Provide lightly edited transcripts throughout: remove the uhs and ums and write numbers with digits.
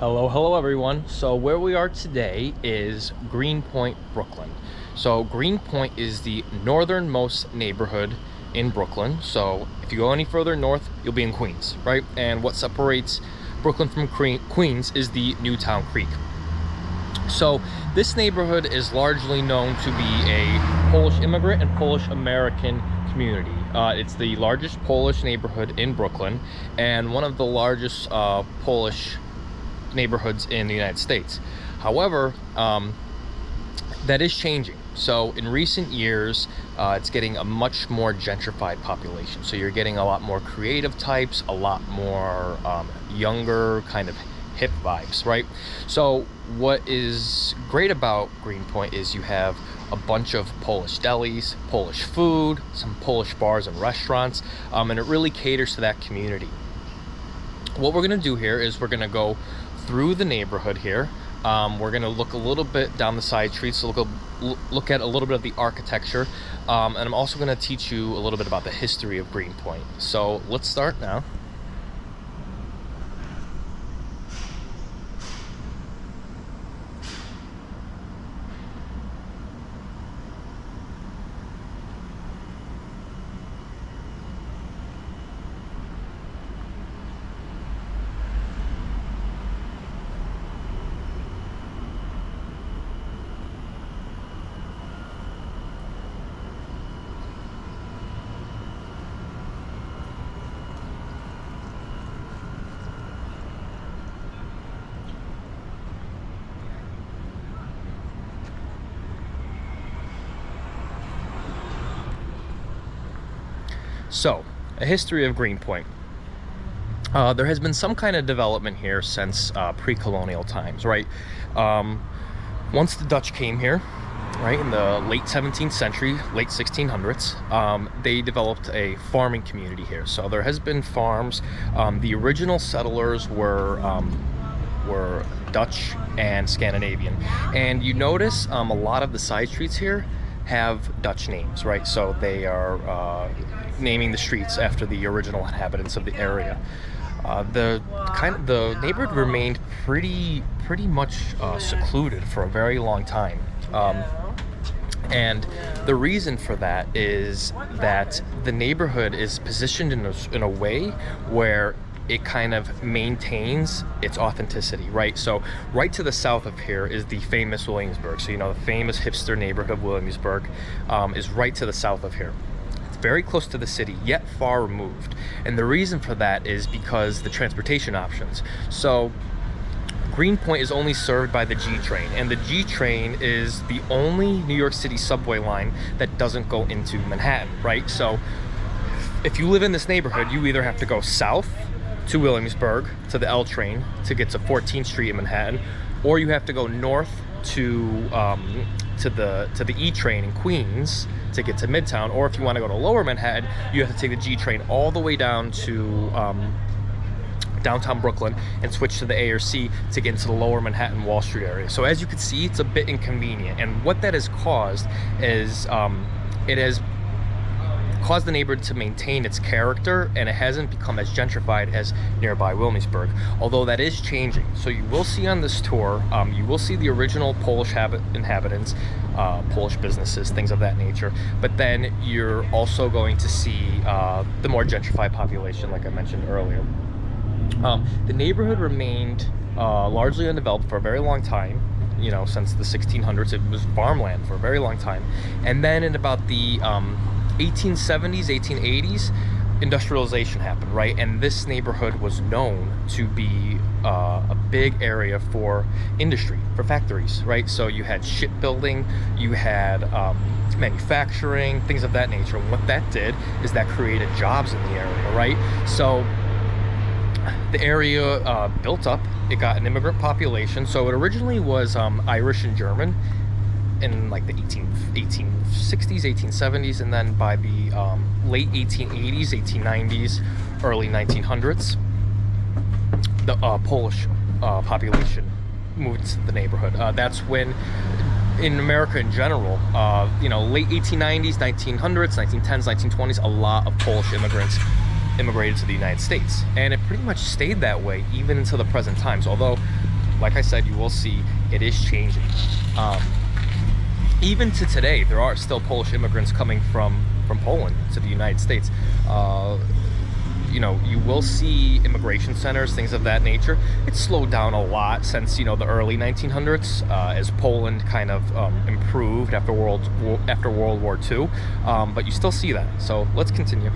Hello everyone. So where we are today is Greenpoint, Brooklyn. So Greenpoint is the northernmost neighborhood in Brooklyn. So if you go any further north, you'll be in Queens, right? And what separates Brooklyn from Queens is the Newtown Creek. So this neighborhood is largely known to be a Polish immigrant and Polish American community. It's the largest Polish neighborhood in Brooklyn and one of the largest Polish neighborhoods in the United States. However, that is changing. So in recent years, it's getting a much more gentrified population. So you're getting a lot more creative types, a lot more younger kind of hip vibes, right? So what is great about Greenpoint is you have a bunch of Polish delis, Polish food, some Polish bars and restaurants, and it really caters to that community. What we're gonna do here is we're gonna go through the neighborhood here. We're gonna look a little bit down the side streets, so look at a little bit of the architecture, and I'm also gonna teach you a little bit about the history of Greenpoint. So let's start now. So, a history of Greenpoint. There has been some kind of development here since pre-colonial times, right? Once the Dutch came here, right, in the late 17th century, late 1600s, they developed a farming community here. So there has been farms. The original settlers were Dutch and Scandinavian. And you notice a lot of the side streets here have Dutch names, right? So they are naming the streets after the original inhabitants of the area. The neighborhood remained pretty much secluded for a very long time, and the reason for that is that the neighborhood is positioned in a way where it kind of maintains its authenticity, right? So right to the south of here is the famous Williamsburg. So, you know, the famous hipster neighborhood of Williamsburg is right to the south of here. It's very close to the city, yet far removed. And the reason for that is because the transportation options. So Greenpoint is only served by the G train, and the G train is the only New York City subway line that doesn't go into Manhattan, right? So if you live in this neighborhood, you either have to go south to Williamsburg to the L train to get to 14th Street in Manhattan, or you have to go north to the E train in Queens to get to Midtown, or if you want to go to Lower Manhattan, you have to take the G train all the way down to downtown Brooklyn and switch to the A or C to get into the Lower Manhattan Wall Street area. So as you can see, it's a bit inconvenient, and what that has caused is it has caused the neighborhood to maintain its character, and it hasn't become as gentrified as nearby Williamsburg, although that is changing. So you will see on this tour, you will see the original Polish inhabitants, Polish businesses, things of that nature, but then you're also going to see the more gentrified population, like I mentioned earlier. The neighborhood remained largely undeveloped for a very long time. You know, since the 1600s, it was farmland for a very long time, and then in about the 1870s, 1880s, industrialization happened, right? And this neighborhood was known to be a big area for industry, for factories, right? So you had shipbuilding, you had manufacturing, things of that nature. And what that did is that created jobs in the area, right? So the area built up. It got an immigrant population. So it originally was Irish and German in like the 1860s, 1870s, and then by the late 1880s, 1890s, early 1900s, the Polish population moved into the neighborhood. That's when, in America in general, you know, late 1890s, 1900s, 1910s, 1920s, a lot of Polish immigrants immigrated to the United States, and it pretty much stayed that way even until the present times. Although like I said, you will see it is changing. Even to today, there are still Polish immigrants coming from Poland to the United States. You know, you will see immigration centers, things of that nature. It's slowed down a lot since, you know, the early 1900s, as Poland kind of improved after World War II. But you still see that. So let's continue.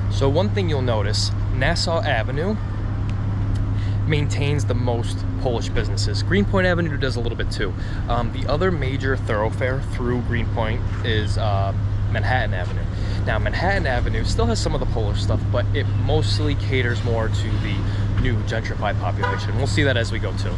So one thing you'll notice, Nassau Avenue maintains the most Polish businesses. Greenpoint Avenue does a little bit too. The other major thoroughfare through Greenpoint is Manhattan Avenue. Now, Manhattan Avenue still has some of the Polish stuff, but it mostly caters more to the new gentrified population. We'll see that as we go too.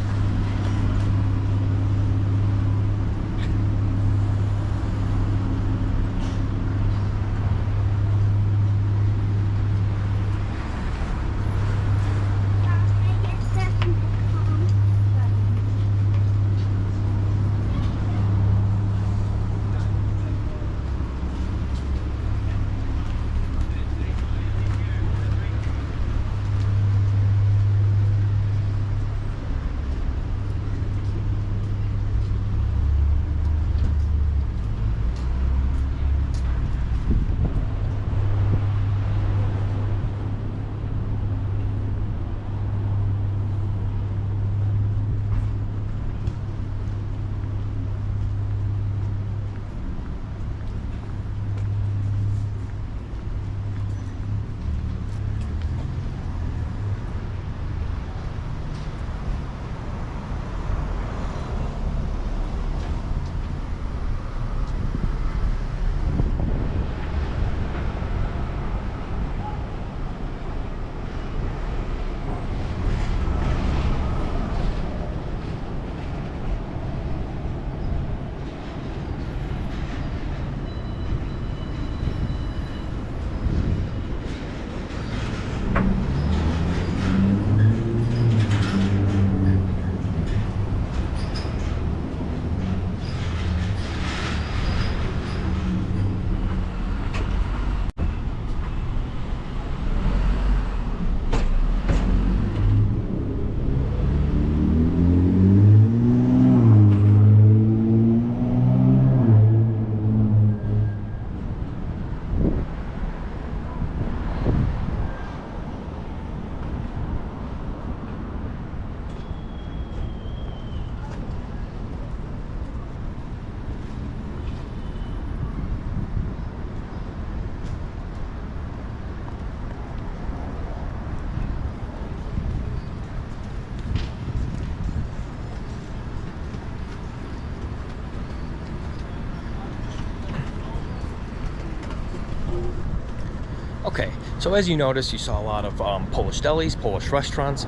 Okay, so as you noticed, you saw a lot of Polish delis, Polish restaurants.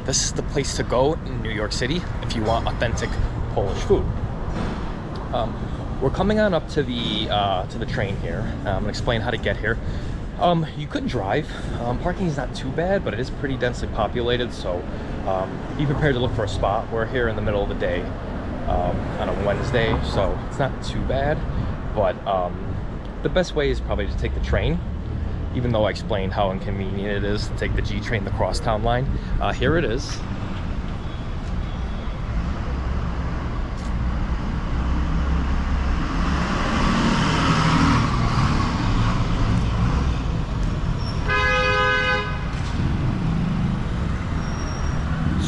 This is the place to go in New York City if you want authentic Polish food. We're coming on up to the train here. I'm gonna explain how to get here. You could drive. Parking is not too bad, but it is pretty densely populated, so be prepared to look for a spot. We're here in the middle of the day on a Wednesday, so it's not too bad, but the best way is probably to take the train, even though I explained how inconvenient it is to take the G train, the crosstown line. Here it is.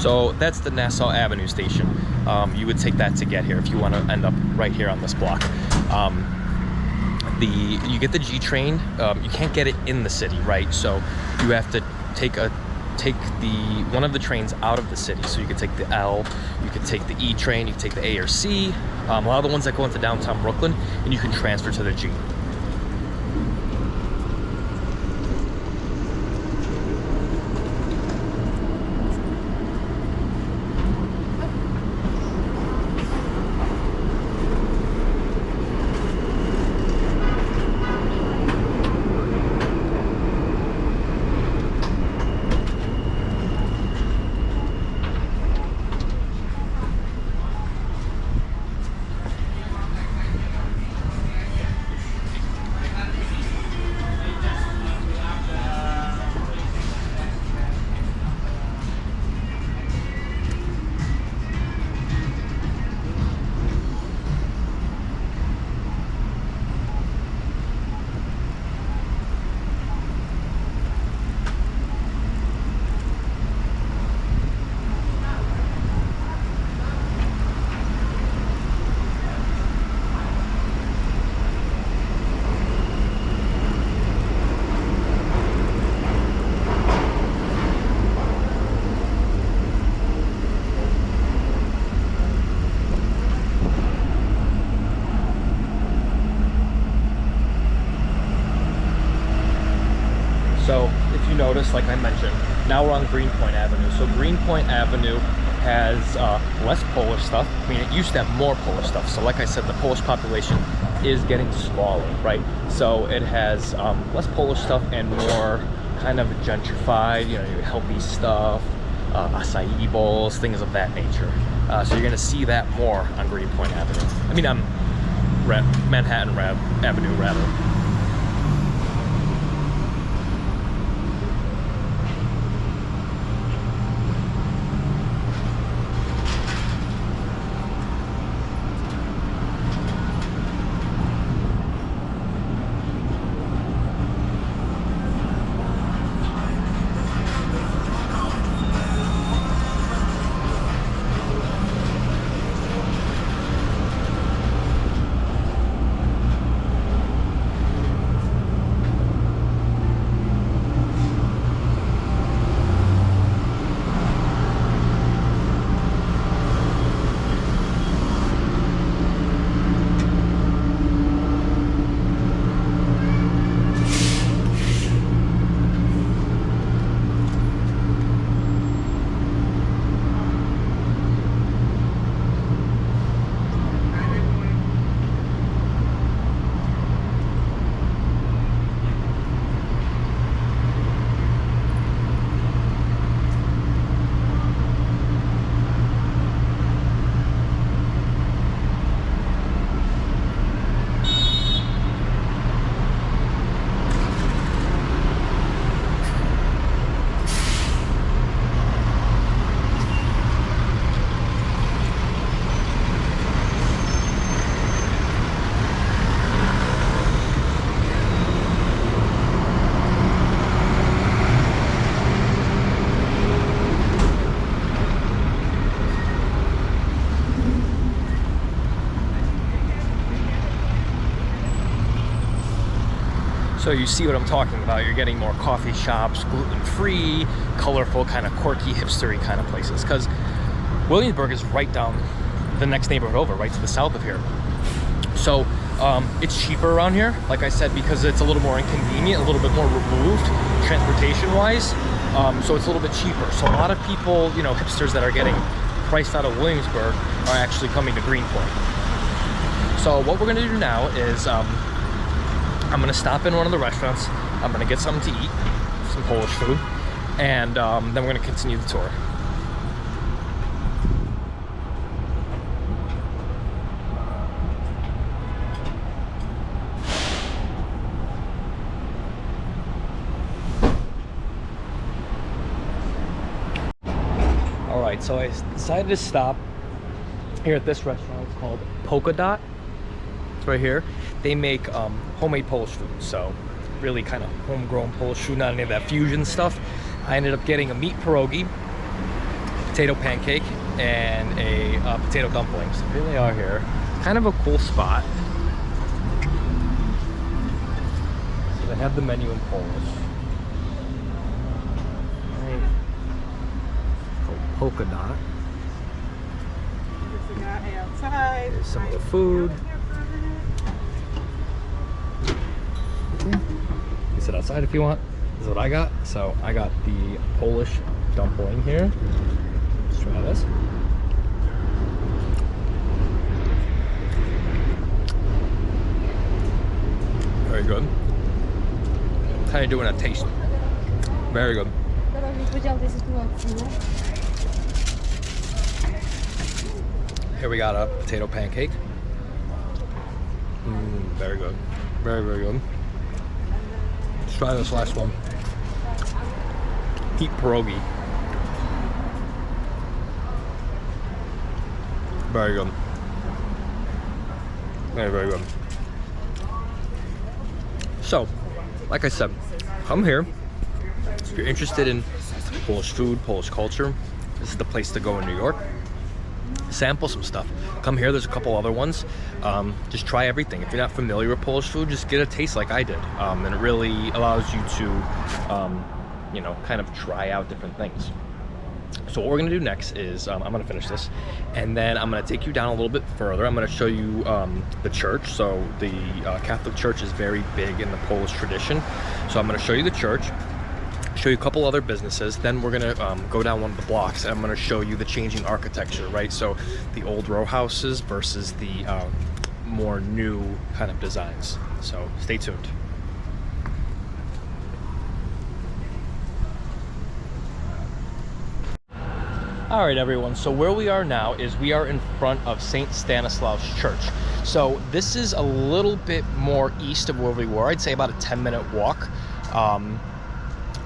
So that's the Nassau Avenue station. You would take that to get here if you want to end up right here on this block. You get the G train. You can't get it in the city, right? So you have to take one of the trains out of the city. So you could take the L, you could take the E train, you could take the A or C. A lot of the ones that go into downtown Brooklyn, and you can transfer to the G. So if you notice, like I mentioned, now we're on Greenpoint Avenue. So Greenpoint Avenue has less Polish stuff. I mean, it used to have more Polish stuff. So like I said, the Polish population is getting smaller, right? So it has less Polish stuff and more kind of gentrified, you know, healthy stuff, acai bowls, things of that nature. So you're gonna see that more on Greenpoint Avenue. I mean, Manhattan Avenue, rather. So you see what I'm talking about. You're getting more coffee shops, gluten-free, colorful, kind of quirky, hipstery kind of places. Because Williamsburg is right down the next neighborhood over, right to the south of here. So it's cheaper around here, like I said, because it's a little more inconvenient, a little bit more removed, transportation-wise. So it's a little bit cheaper. So a lot of people, you know, hipsters that are getting priced out of Williamsburg are actually coming to Greenpoint. So what we're gonna do now is I'm gonna stop in one of the restaurants. I'm gonna get something to eat, some Polish food, and then we're gonna continue the tour. All right, so I decided to stop here at this restaurant. It's called Polka Dot. It's right here. They make homemade Polish food, so really kind of homegrown Polish food, not any of that fusion stuff. I ended up getting a meat pierogi, potato pancake, and a potato dumpling. So here they are here. Kind of a cool spot. So they have the menu in Polish. Right. Called Polka Dot. There's some of the food. You sit outside if you want. This is what I got. So I got the Polish dumpling here. Let's try this. Very good. How you doing at taste? Very good. Here we got a potato pancake. Very good. Very, very good. Let's try this last one. Meat pierogi. Very good. Very, very good. So, like I said, come here. If you're interested in Polish food, Polish culture, this is the place to go in New York. Sample some stuff. Come here, there's a couple other ones. Just try everything. If you're not familiar with Polish food, just get a taste like I did. And it really allows you to, you know, kind of try out different things. So what we're gonna do next is, I'm gonna finish this, and then I'm gonna take you down a little bit further. I'm gonna show you the church. So the Catholic Church is very big in the Polish tradition. So I'm gonna show you the church, show you a couple other businesses, then we're gonna go down one of the blocks, and I'm gonna show you the changing architecture, right? So the old row houses versus the more new kind of designs. So stay tuned. All right, everyone, so where we are now is we are in front of St. Stanislaus Church. So this is a little bit more east of where we were. I'd say about a 10-minute walk.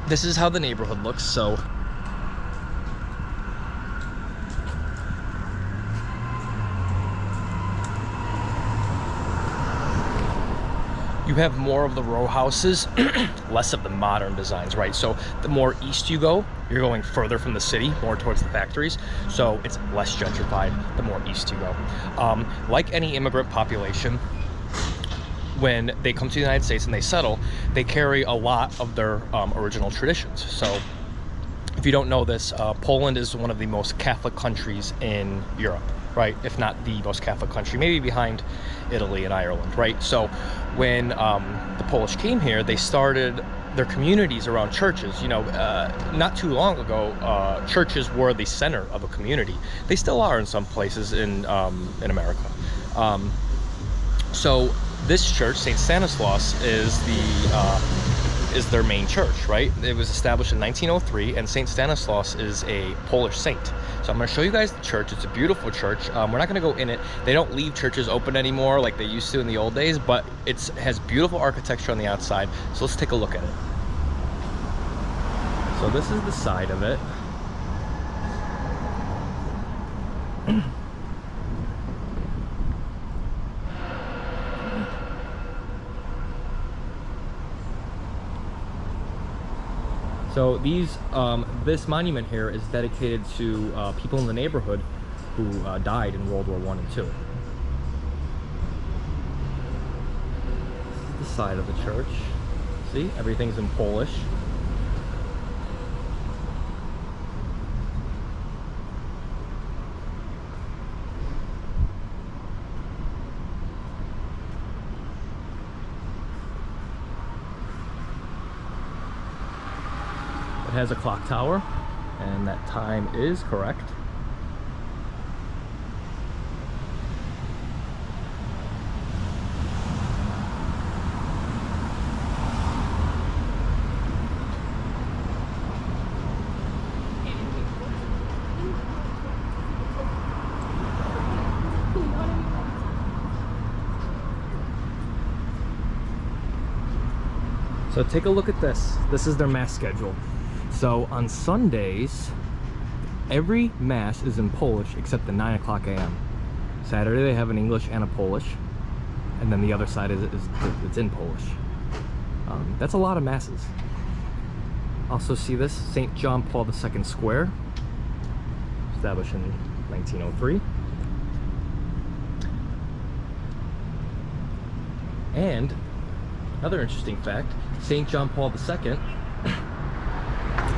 This is how the neighborhood looks. So you have more of the row houses, less of the modern designs, right? So the more east you go, you're going further from the city, more towards the factories. So it's less gentrified the more east you go. Like any immigrant population, when they come to the United States and they settle, they carry a lot of their original traditions. So if you don't know this, Poland is one of the most Catholic countries in Europe, right? If not the most Catholic country, maybe behind Italy and Ireland, right? So when the Polish came here, they started their communities around churches. You know, not too long ago, churches were the center of a community. They still are in some places in America. So this church, St. Stanislaus, is their main church, right? It was established in 1903, and St. Stanislaus is a Polish saint. So I'm going to show you guys the church. It's a beautiful church. We're not going to go in it. They don't leave churches open anymore like they used to in the old days, but it has beautiful architecture on the outside. So let's take a look at it. So this is the side of it. So this monument here is dedicated to people in the neighborhood who died in World War I and II. This is the side of the church. See, everything's in Polish. It has a clock tower, and that time is correct. So take a look at this. This is their mass schedule. So on Sundays, every mass is in Polish except the 9 o'clock a.m. Saturday they have an English and a Polish, and then the other side is it's in Polish. That's a lot of masses. Also see this, St. John Paul II Square, established in 1903. And another interesting fact, St. John Paul II,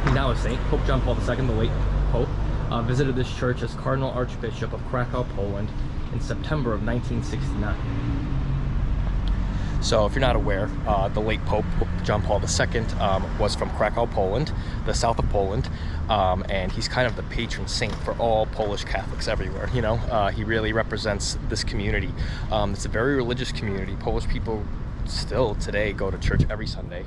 he's now a saint, Pope John Paul II, the late Pope, visited this church as Cardinal Archbishop of Krakow, Poland in September of 1969. So if you're not aware, the late Pope John Paul II was from Krakow, Poland, the south of Poland, and he's kind of the patron saint for all Polish Catholics everywhere. You know, he really represents this community. It's a very religious community. Polish people still today go to church every Sunday.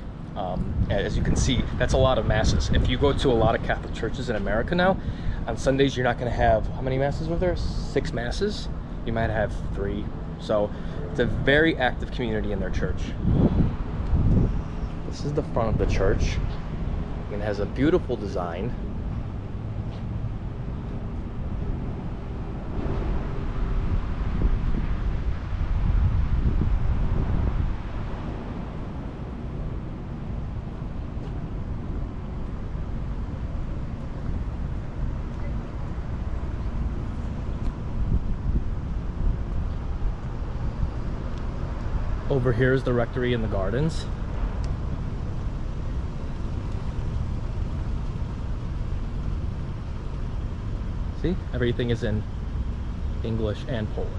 As you can see, that's a lot of masses. If you go to a lot of Catholic churches in America now, on Sundays you're not going to have, how many masses were there? 6 masses? You might have 3. So it's a very active community in their church. This is the front of the church. It has a beautiful design. Over here is the rectory and the gardens. See, everything is in English and Polish.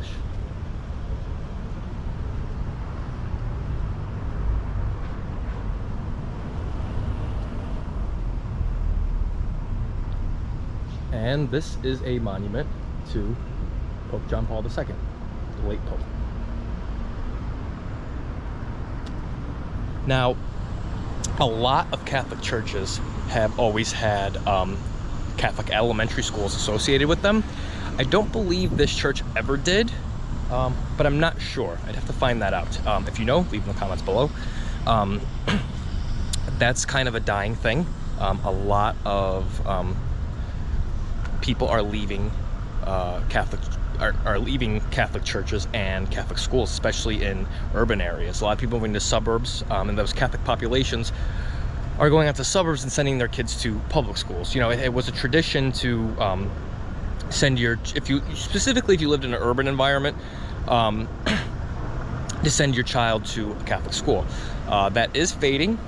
And this is a monument to Pope John Paul II, the late Pope. Now, a lot of Catholic churches have always had Catholic elementary schools associated with them. I don't believe this church ever did, but I'm not sure. I'd have to find that out. If you know, leave in the comments below. That's kind of a dying thing. A lot of people are leaving are leaving Catholic churches and Catholic schools, especially in urban areas. A lot of people moving to suburbs, and those Catholic populations are going out to suburbs and sending their kids to public schools. You know, it was a tradition to send your, specifically if you lived in an urban environment, to send your child to a Catholic school. That is fading.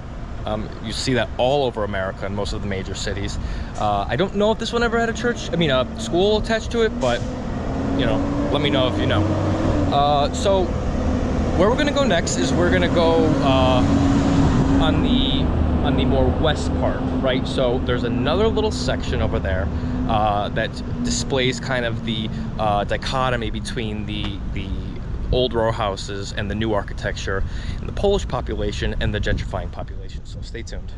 You see that all over America in most of the major cities. I don't know if this one ever had a school attached to it, but you know, let me know if you know. So where we're gonna go next is we're gonna go on the more west part, right? So there's another little section over there that displays kind of the dichotomy between the old row houses and the new architecture, and the Polish population and the gentrifying population. So stay tuned.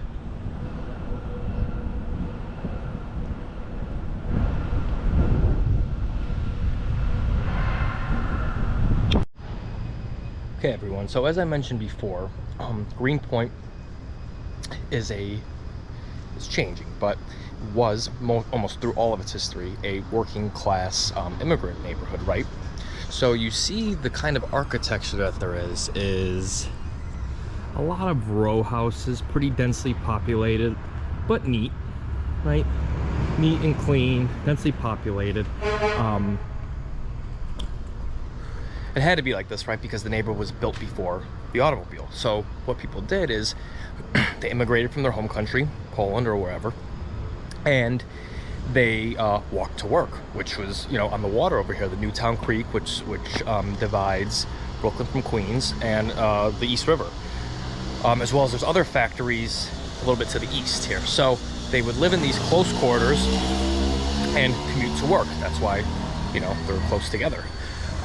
Okay, everyone, so as I mentioned before, Greenpoint is changing, but was almost through all of its history a working class immigrant neighborhood, right? So you see the kind of architecture that there is a lot of row houses, pretty densely populated, but neat, right? Neat and clean, densely populated. It had to be like this, right? Because the neighborhood was built before the automobile. So what people did is they immigrated from their home country, Poland or wherever, and they walked to work, which was, you know, on the water over here, the Newtown Creek, which divides Brooklyn from Queens, and the East River, as well as there's other factories a little bit to the east here. So they would live in these close quarters and commute to work. That's why, you know, they're close together.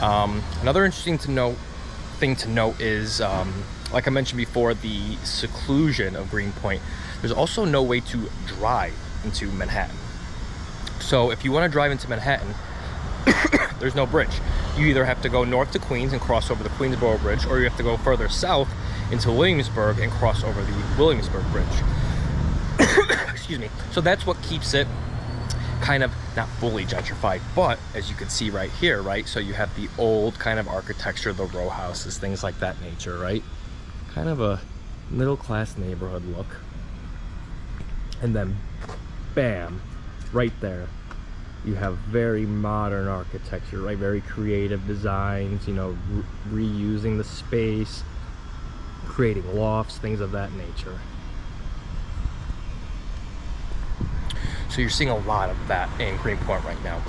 Another interesting thing to note is, like I mentioned before, the seclusion of Greenpoint. There's also no way to drive into Manhattan. So if you want to drive into Manhattan, there's no bridge. you either have to go north to Queens and cross over the Queensboro Bridge, or you have to go further south into Williamsburg and cross over the Williamsburg Bridge. Excuse me. So that's what keeps it kind of not fully gentrified, but as you can see right here, right? So you have the old kind of architecture, the row houses, things like that nature, right? Kind of a middle-class neighborhood look. And then bam, right there, you have very modern architecture, right? Very creative designs, you know, reusing the space, creating lofts, things of that nature. So you're seeing a lot of that in Greenpoint right now.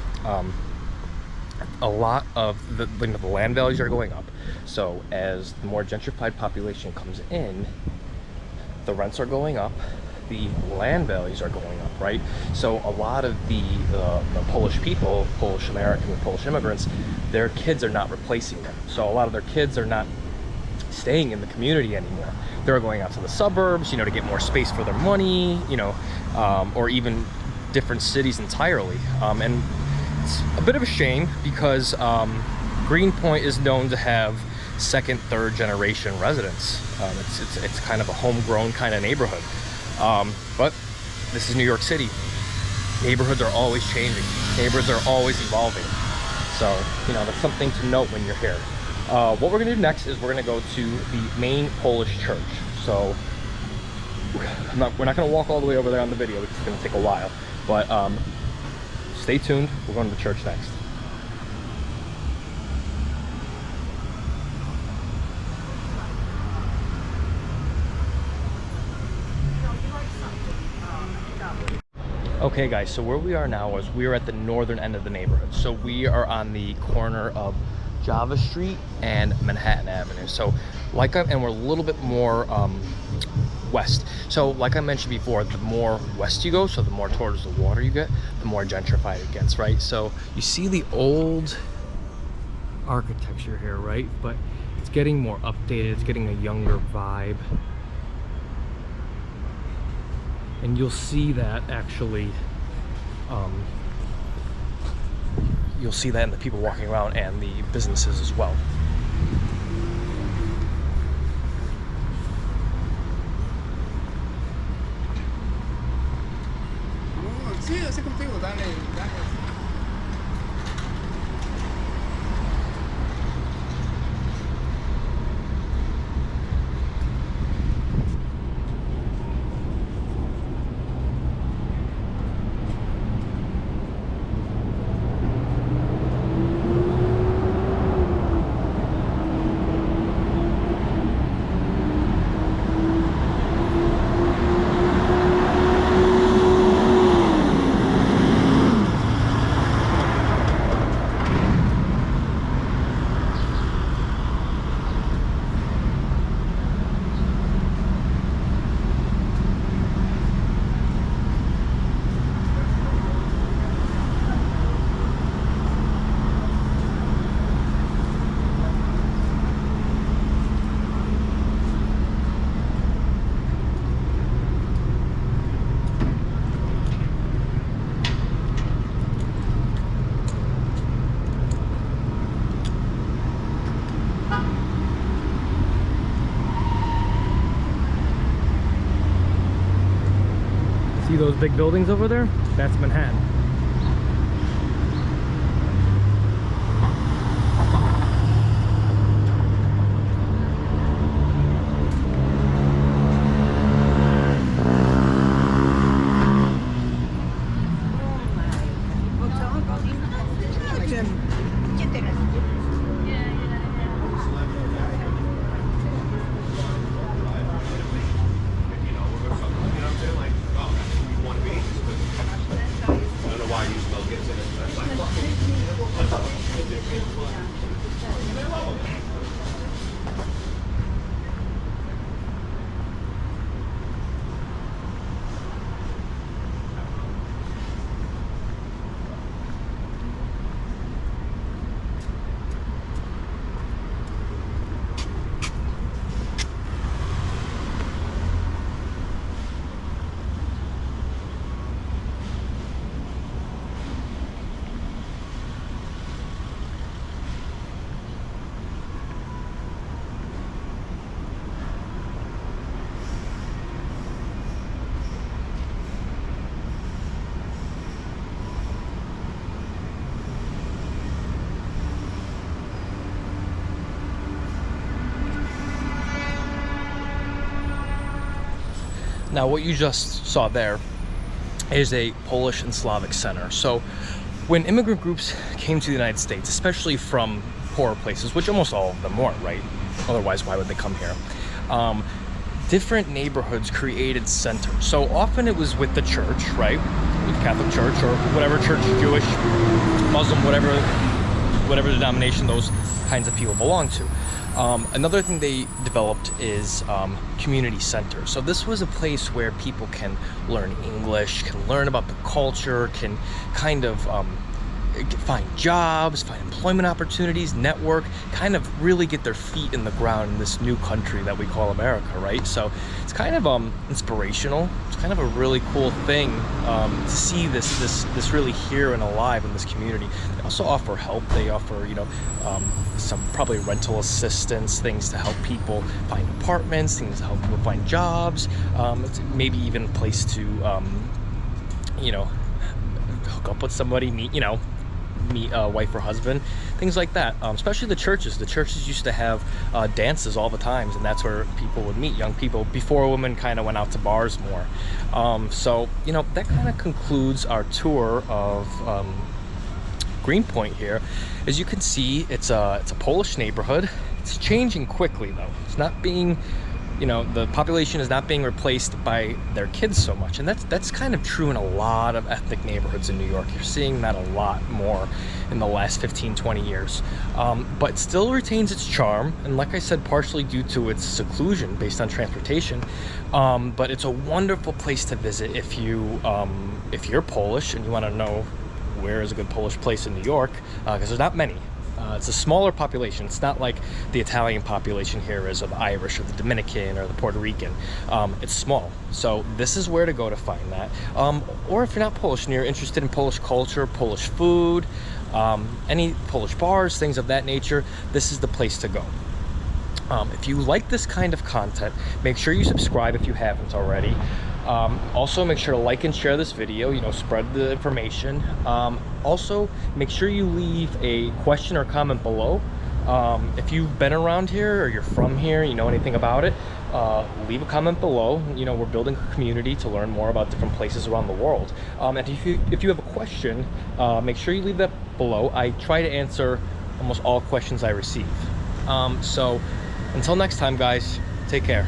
A lot of the land values are going up. So as the more gentrified population comes in, the rents are going up, the land values are going up, right? So a lot of the Polish people, Polish American and Polish immigrants, their kids are not replacing them. So a lot of their kids are not staying in the community anymore. They're going out to the suburbs, you know, to get more space for their money, you know, or even different cities entirely. And it's a bit of a shame because Greenpoint is known to have second, third generation residents. It's kind of a homegrown kind of neighborhood. But this is New York City. Neighborhoods are always changing. Neighborhoods are always evolving. So, you know, that's something to note when you're here. What we're gonna do next is we're gonna go to the main Polish church. So we're not gonna walk all the way over there on the video. It's gonna take a while, but stay tuned. We're going to the church next. Okay guys, so where we are now is we are at the northern end of the neighborhood. So we are on the corner of Java Street and Manhattan Avenue. So and we're a little bit more west. So like I mentioned before, the more west you go, so the more towards the water you get, the more gentrified it gets, right? So you see the old architecture here, right? But it's getting more updated, it's getting a younger vibe. And you'll see that actually, you'll see that in the people walking around and the businesses as well. See those big buildings over there? That's Manhattan. Now, what you just saw there is a Polish and Slavic center. So when immigrant groups came to the United States, especially from poorer places, which almost all of them weren't, right? Otherwise, why would they come here? Different neighborhoods created centers. So often it was with the church, right? With Catholic Church or whatever church, Jewish, Muslim, whatever denomination those kinds of people belong to. Another thing they developed is community centers. So this was a place where people can learn English, can learn about the culture, can kind of find jobs, find employment opportunities, network, kind of really get their feet in the ground in this new country that we call America, right? So it's kind of inspirational. It's kind of a really cool thing to see this really here and alive in this community. They also offer help. They offer, you know, some probably rental assistance, things to help people find apartments, things to help people find jobs. It's maybe even a place to, you know, hook up with somebody, meet a wife or husband, things like that. Especially the churches. The churches used to have dances all the times, and that's where people would meet, young people, before women kind of went out to bars more. So, you know, that kind of concludes our tour of Greenpoint here. As you can see, it's a Polish neighborhood. It's changing quickly, though. It's not being, you know, the population is not being replaced by their kids so much, and that's kind of true in a lot of ethnic neighborhoods in New York. You're seeing that a lot more in the last 15-20 years, but it still retains its charm, and like I said, partially due to its seclusion based on transportation. But it's a wonderful place to visit if you're Polish and you want to know where is a good Polish place in New York, because there's not many. It's a smaller population. It's not like the Italian population here is, or the Irish, or the Dominican, or the Puerto Rican. It's small. So this is where to go to find that. Or if you're not Polish and you're interested in Polish culture, Polish food, any Polish bars, things of that nature, this is the place to go. If you like this kind of content, make sure you subscribe if you haven't already. Also, make sure to like and share this video, you know, spread the information. Also, make sure you leave a question or comment below. If you've been around here or you're from here, you know anything about it, leave a comment below. You know, we're building a community to learn more about different places around the world. And if you have a question, make sure you leave that below. I try to answer almost all questions I receive. So until next time, guys, take care.